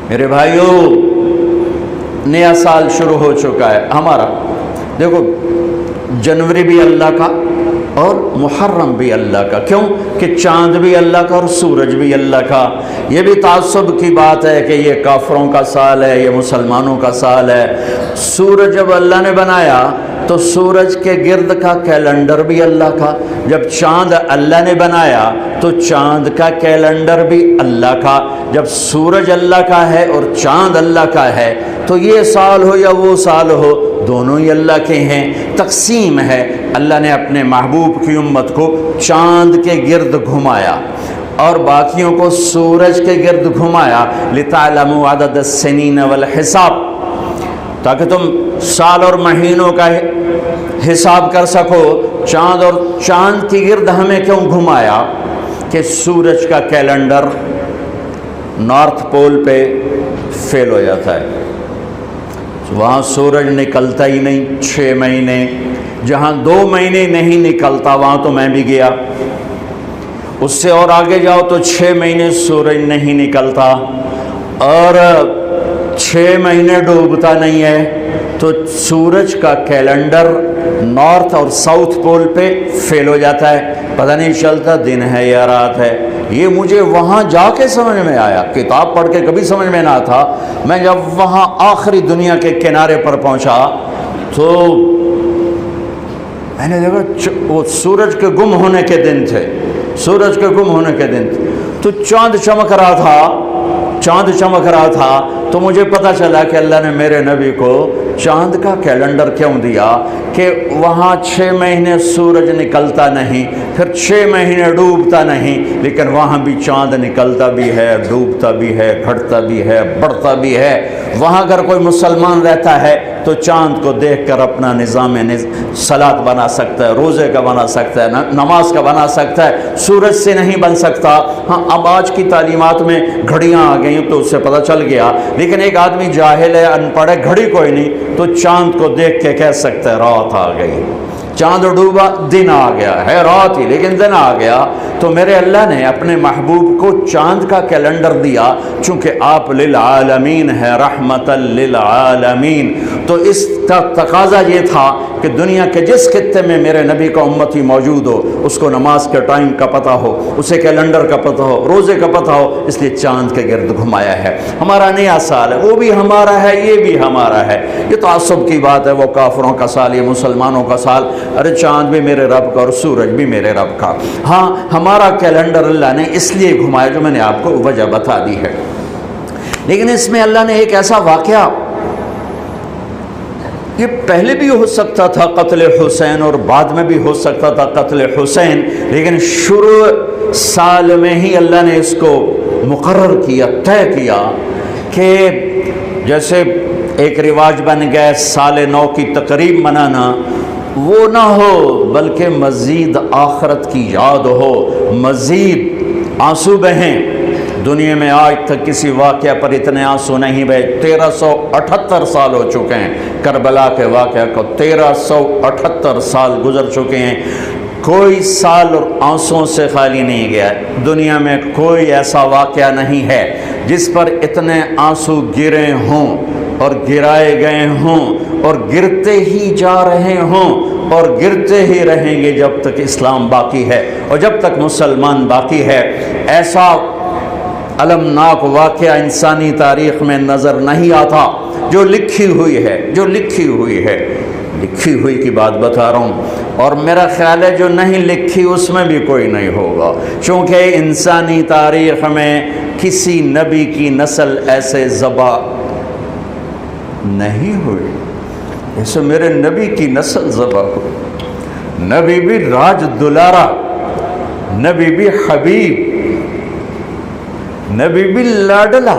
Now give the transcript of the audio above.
میرے بھائیوں، نیا سال شروع ہو چکا ہے ہمارا. دیکھو، جنوری بھی اللہ کا اور محرم بھی اللہ کا. کیوں کہ چاند بھی اللہ کا اور سورج بھی اللہ کا. یہ بھی تعصب کی بات ہے کہ یہ کافروں کا سال ہے، یہ مسلمانوں کا سال ہے. سورج جب اللہ نے بنایا تو سورج کے گرد کا کیلنڈر بھی اللہ کا. جب چاند اللہ نے بنایا تو چاند کا کیلنڈر بھی اللہ کا. جب سورج اللہ کا ہے اور چاند اللہ کا ہے تو یہ سال ہو یا وہ سال ہو، دونوں ہی اللہ کے ہیں. تقسیم ہے. اللہ نے اپنے محبوب کی امت کو چاند کے گرد گھمایا اور باقیوں کو سورج کے گرد گھمایا. لِتَعْلَمُوا عَدَدَ السِّنِينَ وَالْحِسَابَ، تاکہ تم سال اور مہینوں کا حساب کر سکو. چاند کی گرد ہمیں کیوں گھمایا؟ کہ سورج کا کیلنڈر نارتھ پول پہ فیل ہو جاتا ہے، وہاں سورج نکلتا ہی نہیں 6 مہینے. جہاں 2 مہینے نہیں نکلتا وہاں تو میں بھی گیا. اس سے اور آگے جاؤ تو 6 مہینے سورج نہیں نکلتا اور 6 مہینے ڈوبتا نہیں ہے. تو سورج کا کیلنڈر نارتھ اور ساؤتھ پول پہ فیل ہو جاتا ہے، پتہ نہیں چلتا دن ہے یا رات ہے. یہ مجھے وہاں جا کے سمجھ میں آیا، کتاب پڑھ کے کبھی سمجھ میں نہ تھا. میں جب وہاں آخری دنیا کے کنارے پر پہنچا تو میں نے دیکھا وہ سورج کے گم ہونے کے دن تھے. سورج کے گم ہونے کے دن تھے تو چاند چمک رہا تھا. تو مجھے پتہ چلا کہ اللہ نے میرے نبی کو چاند کا کیلنڈر کیوں دیا کہ وہاں 6 مہینے سورج نکلتا نہیں، پھر 6 مہینے ڈوبتا نہیں، لیکن وہاں بھی چاند نکلتا بھی ہے، ڈوبتا بھی ہے، گھٹتا بھی ہے، بڑھتا بھی ہے. وہاں اگر کوئی مسلمان رہتا ہے تو چاند کو دیکھ کر اپنا نظام صلاۃ بنا سکتا ہے، روزے کا بنا سکتا ہے، نماز کا بنا سکتا ہے. سورج سے نہیں بن سکتا. ہاں، اب آج کی تعلیمات میں گھڑیاں آ گئی تو اس سے پتہ چل گیا، لیکن ایک آدمی جاہل ہے، ان پڑھ ہے، گھڑی کوئی نہیں، تو چاند کو دیکھ کے کہہ سکتا ہے رات آ گئی. چاند ڈوبا، دن آ گیا ہے، رات ہی لیکن دن آ گیا. تو میرے اللہ نے اپنے محبوب کو چاند کا کیلنڈر دیا چونکہ آپ للعالمین ہے، رحمت للعالمین. تو اس کا تقاضا یہ تھا کہ دنیا کے جس خطے میں میرے نبی کا امتی موجود ہو اس کو نماز کے ٹائم کا پتہ ہو، اسے کیلنڈر کا پتہ ہو، روزے کا پتہ ہو. اس لیے چاند کے گرد گھمایا ہے. ہمارا نیا سال ہے، وہ بھی ہمارا ہے، یہ بھی ہمارا ہے. یہ تعصب کی بات ہے، وہ کافروں کا سال، یہ مسلمانوں کا سال. ارے چاند بھی میرے رب کا اور سورج بھی میرے رب کا. ہاں، ہمارا کیلنڈر اللہ نے اس لیے گھمایا جو میں نے آپ کو وجہ بتا دی ہے. لیکن اس میں اللہ نے ایک ایسا واقعہ، یہ پہلے بھی ہو سکتا تھا قتل حسین اور بعد میں بھی ہو سکتا تھا قتل حسین، لیکن شروع سال میں ہی اللہ نے اس کو مقرر کیا، طے کیا کہ جیسے ایک رواج بن گیا سال نو کی تقریب منانا، وہ نہ ہو بلکہ مزید آخرت کی یاد ہو، مزید آنسو بہیں. دنیا میں آج تک کسی واقعہ پر اتنے آنسو نہیں بہے. 1378 سال ہو چکے ہیں کربلا کے واقعہ کو، 1378 سال گزر چکے ہیں. کوئی سال اور آنسوؤں سے خالی نہیں گیا. دنیا میں کوئی ایسا واقعہ نہیں ہے جس پر اتنے آنسو گرے ہوں اور گرائے گئے ہوں اور گرتے ہی جا رہے ہوں اور گرتے ہی رہیں گے جب تک اسلام باقی ہے اور جب تک مسلمان باقی ہے. ایسا المناک واقعہ انسانی تاریخ میں نظر نہیں آتا. جو لکھی ہوئی ہے، جو لکھی ہوئی کی بات بتا رہا ہوں، اور میرا خیال ہے جو نہیں لکھی اس میں بھی کوئی نہیں ہوگا، چونکہ انسانی تاریخ میں کسی نبی کی نسل ایسے ذبح نہیں ہوئی جیسے میرے نبی کی نسل ذبح ہوئی. نبی بھی راج دلارا، نبی بھی حبیب، نبی بھی لاڈلا،